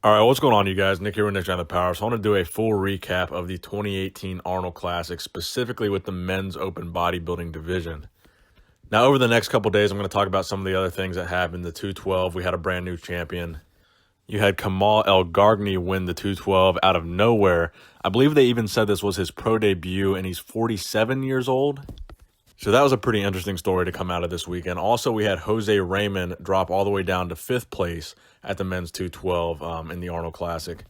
All right, what's going on, you guys? Nick here with Nick on the Power. So I want to do a full recap of the 2018 Arnold Classic, specifically with the men's open bodybuilding division. Now, over the next couple days, I'm going to talk about some of the other things that happened. The 212, we had a brand new champion. You had Kamal El-Gargni win the 212 out of nowhere. I believe they even said this was his pro debut, and he's 47 years old. So that was a pretty interesting story to come out of this weekend. Also, we had Jose Raymond drop all the way down to 5th place at the men's 212 in the Arnold Classic.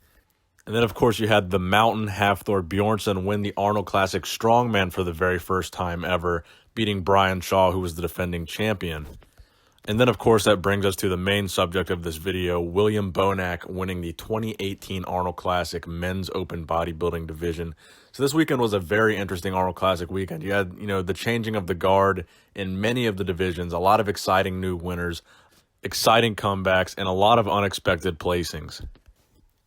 And then, of course, you had the Mountain Hafthor Bjornsson win the Arnold Classic Strongman for the very first time ever, beating Brian Shaw, who was the defending champion. And then, of course, that brings us to the main subject of this video, William Bonac winning the 2018 Arnold Classic men's open bodybuilding division. So this weekend was a very interesting Arnold Classic weekend. You had, the changing of the guard in many of the divisions, a lot of exciting new winners, exciting comebacks, and a lot of unexpected placings.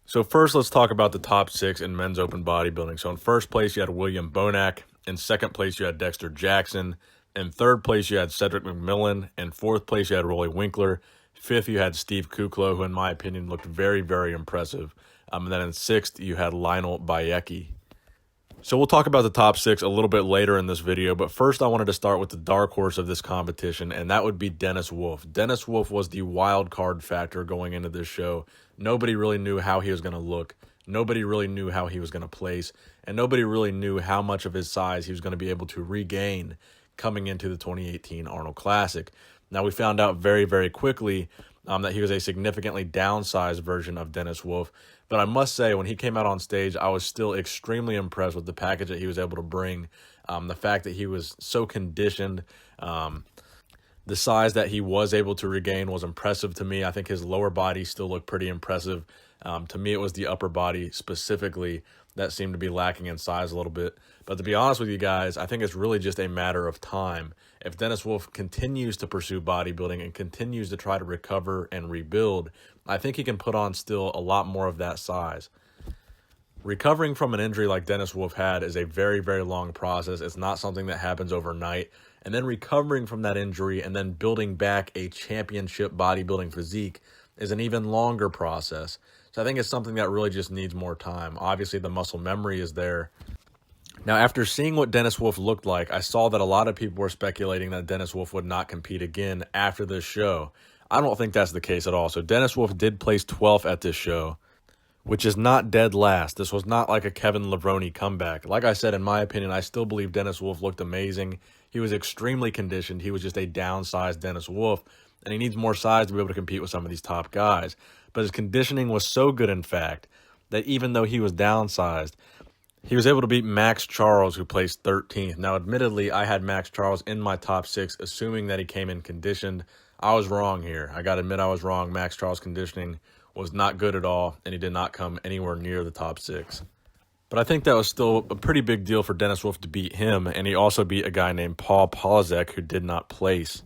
So first, let's talk about the top 6 in men's open bodybuilding. So in first place, you had William Bonac. In second place, you had Dexter Jackson. In third place, you had Cedric McMillan. In fourth place, you had Roelly Winklaar. Fifth, you had Steve Kuclo, who in my opinion looked very, very impressive. And then in sixth, you had Lionel Beyeke. So we'll talk about the top 6 a little bit later in this video, but first I wanted to start with the dark horse of this competition, and that would be Dennis Wolf. Dennis Wolf was the wild card factor going into this show. Nobody really knew how he was going to look. Nobody really knew how he was going to place, and nobody really knew how much of his size he was going to be able to regain coming into the 2018 Arnold Classic. Now, we found out very, very quickly that he was a significantly downsized version of Dennis Wolf. But I must say, when he came out on stage, I was still extremely impressed with the package that he was able to bring. The fact that he was so conditioned, the size that he was able to regain was impressive to me. I think his lower body still looked pretty impressive. To me, it was the upper body specifically that seemed to be lacking in size a little bit. But to be honest with you guys, I think it's really just a matter of time. If Dennis Wolf continues to pursue bodybuilding and continues to try to recover and rebuild, I think he can put on still a lot more of that size. Recovering from an injury like Dennis Wolf had is a very, very long process. It's not something that happens overnight. And then recovering from that injury and then building back a championship bodybuilding physique is an even longer process. So I think it's something that really just needs more time. Obviously, the muscle memory is there. Now, after seeing what Dennis Wolf looked like, I saw that a lot of people were speculating that Dennis Wolf would not compete again after this show. I don't think that's the case at all. So Dennis Wolf did place 12th at this show, which is not dead last. This was not like a Kevin Levrone comeback. Like I said, in my opinion, I still believe Dennis Wolf looked amazing. He was extremely conditioned. He was just a downsized Dennis Wolf, and he needs more size to be able to compete with some of these top guys. But his conditioning was so good, in fact, that even though he was downsized, he was able to beat Max Charles, who placed 13th. Now, admittedly, I had Max Charles in my top 6, assuming that he came in conditioned. I was wrong here. I got to admit I was wrong. Max Charles' conditioning was not good at all, and he did not come anywhere near the top 6. But I think that was still a pretty big deal for Dennis Wolf to beat him, and he also beat a guy named Paul Polizek, who did not place.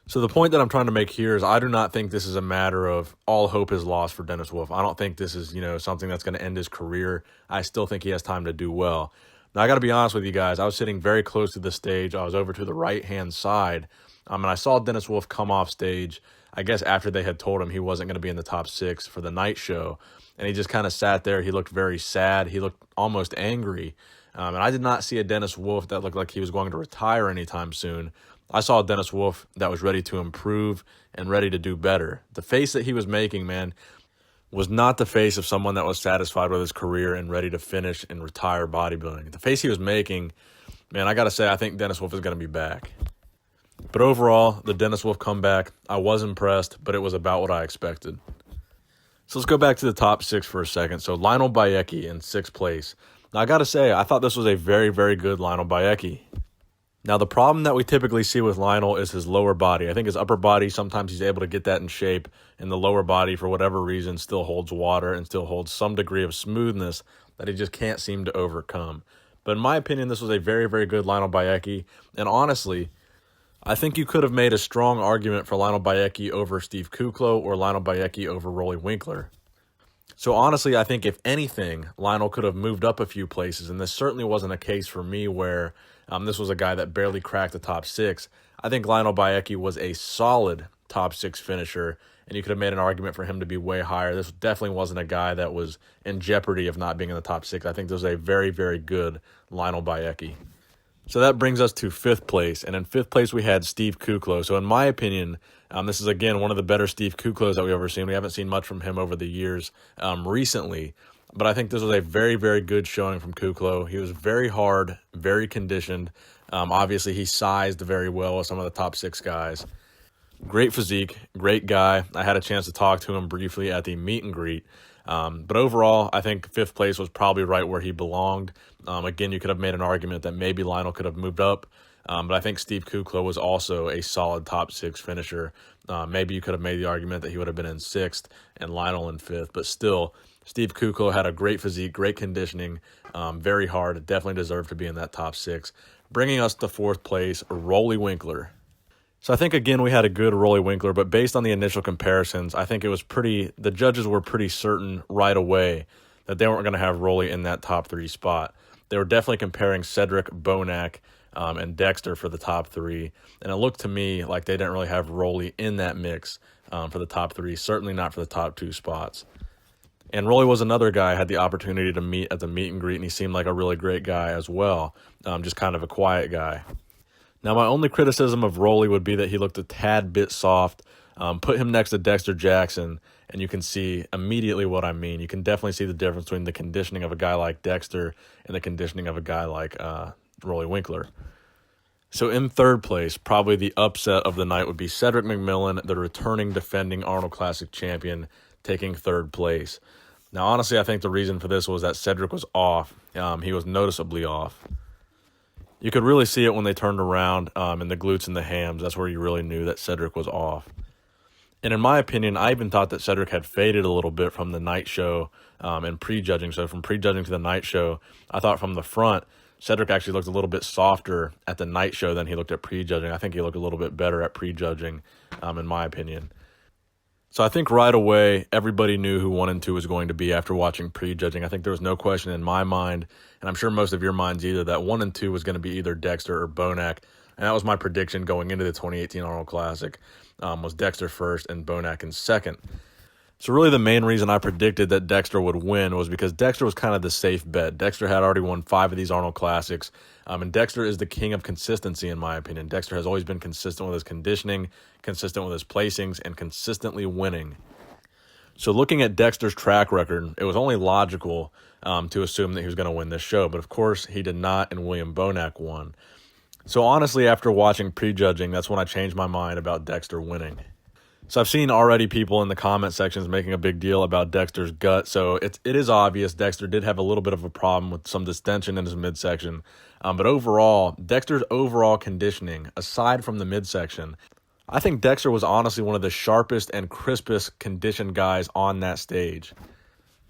So the point that I'm trying to make here is I do not think this is a matter of all hope is lost for Dennis Wolf. I don't think this is, something that's going to end his career. I still think he has time to do well. Now, I got to be honest with you guys. I was sitting very close to the stage. I was over to the right-hand side, and I saw Dennis Wolf come off stage, I guess after they had told him he wasn't going to be in the top 6 for the night show, and he just kind of sat there. He looked very sad. He looked almost angry, and I did not see a Dennis Wolf that looked like he was going to retire anytime soon. I saw a Dennis Wolf that was ready to improve and ready to do better. The face that he was making, man, was not the face of someone that was satisfied with his career and ready to finish and retire bodybuilding. The face he was making, man, I got to say, I think Dennis Wolf is going to be back. But overall, the Dennis Wolf comeback, I was impressed, but it was about what I expected. So let's go back to the top 6 for a second. So Lionel Beyeke in 6th place. Now, I got to say, I thought this was a very, very good Lionel Beyeke. Now, the problem that we typically see with Lionel is his lower body. I think his upper body, sometimes he's able to get that in shape, and the lower body, for whatever reason, still holds water and still holds some degree of smoothness that he just can't seem to overcome. But in my opinion, this was a very, very good Lionel Beyeke, and honestly, I think you could have made a strong argument for Lionel Beyeke over Steve Kuclo or Lionel Beyeke over Roelly Winklaar. So honestly, I think if anything, Lionel could have moved up a few places, and this certainly wasn't a case for me where this was a guy that barely cracked the top 6. I think Lionel Beyeke was a solid top 6 finisher, and you could have made an argument for him to be way higher. This definitely wasn't a guy that was in jeopardy of not being in the top 6. I think this was a very, very good Lionel Beyeke. So that brings us to 5th place, and in 5th place we had Steve Kuclo. So in my opinion, this is, again, one of the better Steve Kuclos that we've ever seen. We haven't seen much from him over the years recently, but I think this was a very, very good showing from Kuclo. He was very hard, very conditioned. Obviously, he sized very well with some of the top 6 guys. Great physique, great guy. I had a chance to talk to him briefly at the meet and greet. But overall, I think 5th place was probably right where he belonged. Again, you could have made an argument that maybe Lionel could have moved up, but I think Steve Kuclo was also a solid top 6 finisher. Maybe you could have made the argument that he would have been in 6th and Lionel in 5th, but still, Steve Kuclo had a great physique, great conditioning, very hard, definitely deserved to be in that top 6. Bringing us to 4th place, Roelly Winklaar. So I think, again, we had a good Roelly Winklaar, but based on the initial comparisons, I think it was the judges were pretty certain right away that they weren't going to have Roelly in that top 3 spot. They were definitely comparing Cedric, Bonac, and Dexter for the top 3, and it looked to me like they didn't really have Roelly in that mix for the top 3, certainly not for the top 2 spots. And Roelly was another guy I had the opportunity to meet at the meet and greet, and he seemed like a really great guy as well, just kind of a quiet guy. Now, my only criticism of Roelly would be that he looked a tad bit soft. Put him next to Dexter Jackson, and you can see immediately what I mean. You can definitely see the difference between the conditioning of a guy like Dexter and the conditioning of a guy like Roelly Winklaar. So in 3rd place, probably the upset of the night would be Cedric McMillan, the returning defending Arnold Classic champion, taking 3rd place. Now, honestly, I think the reason for this was that Cedric was off. He was noticeably off. You could really see it when they turned around in the glutes and the hams. That's where you really knew that Cedric was off. And in my opinion, I even thought that Cedric had faded a little bit from the night show and prejudging. So from prejudging to the night show, I thought from the front, Cedric actually looked a little bit softer at the night show than he looked at prejudging. I think he looked a little bit better at prejudging, in my opinion. So I think right away, everybody knew who 1 and 2 was going to be after watching prejudging. I think there was no question in my mind, and I'm sure most of your minds either, that 1 and 2 was going to be either Dexter or Bonac. And that was my prediction going into the 2018 Arnold Classic, was Dexter first and Bonac in 2nd. So really the main reason I predicted that Dexter would win was because Dexter was kind of the safe bet. Dexter had already won 5 of these Arnold Classics, and Dexter is the king of consistency in my opinion. Dexter has always been consistent with his conditioning, consistent with his placings, and consistently winning. So looking at Dexter's track record, it was only logical to assume that he was going to win this show, but of course he did not, and William Bonac won. So honestly, after watching prejudging, that's when I changed my mind about Dexter winning. So I've seen already people in the comment sections making a big deal about Dexter's gut. So it is obvious Dexter did have a little bit of a problem with some distension in his midsection. But overall, Dexter's overall conditioning, aside from the midsection, I think Dexter was honestly one of the sharpest and crispest conditioned guys on that stage.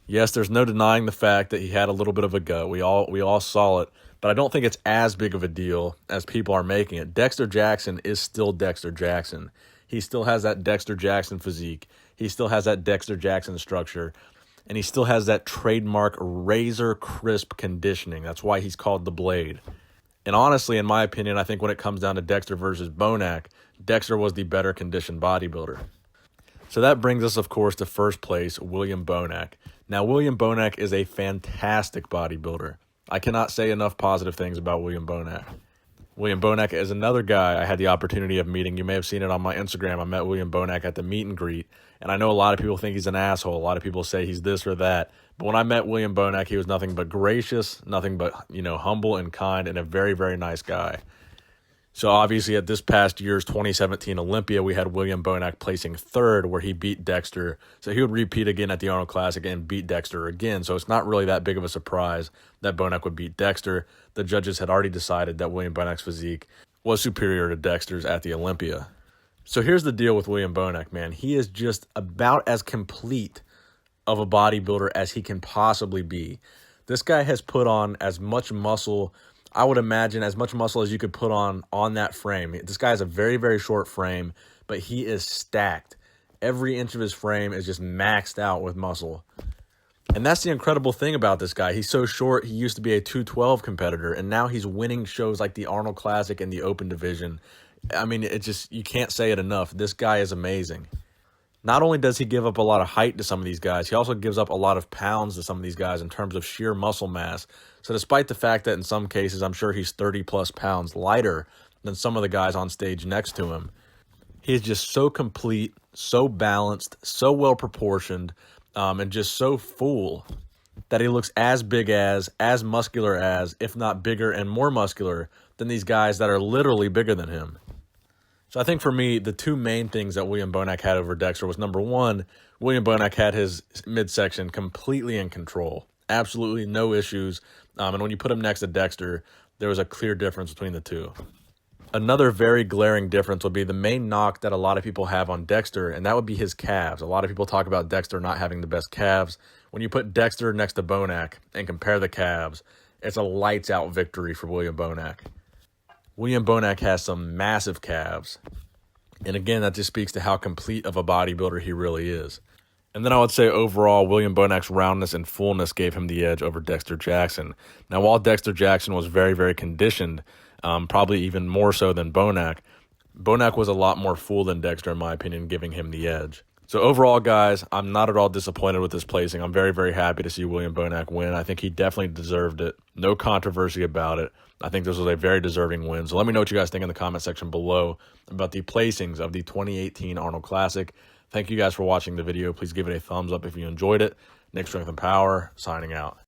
Yes, there's no denying the fact that he had a little bit of a gut. We all saw it, but I don't think it's as big of a deal as people are making it. Dexter Jackson is still Dexter Jackson. He still has that Dexter Jackson physique. He still has that Dexter Jackson structure. And he still has that trademark razor crisp conditioning. That's why he's called the Blade. And honestly, in my opinion, I think when it comes down to Dexter versus Bonac, Dexter was the better conditioned bodybuilder. So that brings us, of course, to 1st place, William Bonac. Now, William Bonac is a fantastic bodybuilder. I cannot say enough positive things about William Bonac. William Bonac is another guy I had the opportunity of meeting. You may have seen it on my Instagram. I met William Bonac at the meet and greet, and I know a lot of people think he's an asshole. A lot of people say he's this or that. But when I met William Bonac, he was nothing but gracious, nothing but, humble and kind, and a very, very nice guy. So obviously at this past year's 2017 Olympia, we had William Bonac placing 3rd where he beat Dexter. So he would repeat again at the Arnold Classic and beat Dexter again. So it's not really that big of a surprise that Bonac would beat Dexter. The judges had already decided that William Bonac's physique was superior to Dexter's at the Olympia. So here's the deal with William Bonac, man. He is just about as complete of a bodybuilder as he can possibly be. This guy has put on as much muscle, I would imagine as much muscle as you could put on that frame. This guy has a very, very short frame, but he is stacked. Every inch of his frame is just maxed out with muscle. And that's the incredible thing about this guy. He's so short, he used to be a 212 competitor, and now he's winning shows like the Arnold Classic and the Open Division. I mean, you can't say it enough. This guy is amazing. Not only does he give up a lot of height to some of these guys, he also gives up a lot of pounds to some of these guys in terms of sheer muscle mass. So despite the fact that in some cases I'm sure he's 30 plus pounds lighter than some of the guys on stage next to him, he is just so complete, so balanced, so well proportioned, and just so full that he looks as big as muscular as, if not bigger and more muscular than these guys that are literally bigger than him. So I think for me, the two main things that William Bonac had over Dexter was, number one, William Bonac had his midsection completely in control. Absolutely no issues. And when you put him next to Dexter, there was a clear difference between the two. Another very glaring difference would be the main knock that a lot of people have on Dexter, and that would be his calves. A lot of people talk about Dexter not having the best calves. When you put Dexter next to Bonac and compare the calves, it's a lights-out victory for William Bonac. William Bonac has some massive calves. And again, that just speaks to how complete of a bodybuilder he really is. And then I would say overall, William Bonac's roundness and fullness gave him the edge over Dexter Jackson. Now, while Dexter Jackson was very, very conditioned, probably even more so than Bonac, Bonac was a lot more full than Dexter, in my opinion, giving him the edge. So overall, guys, I'm not at all disappointed with this placing. I'm very, very happy to see William Bonac win. I think he definitely deserved it. No controversy about it. I think this was a very deserving win. So let me know what you guys think in the comment section below about the placings of the 2018 Arnold Classic. Thank you guys for watching the video. Please give it a thumbs up if you enjoyed it. Nick Strength and Power, signing out.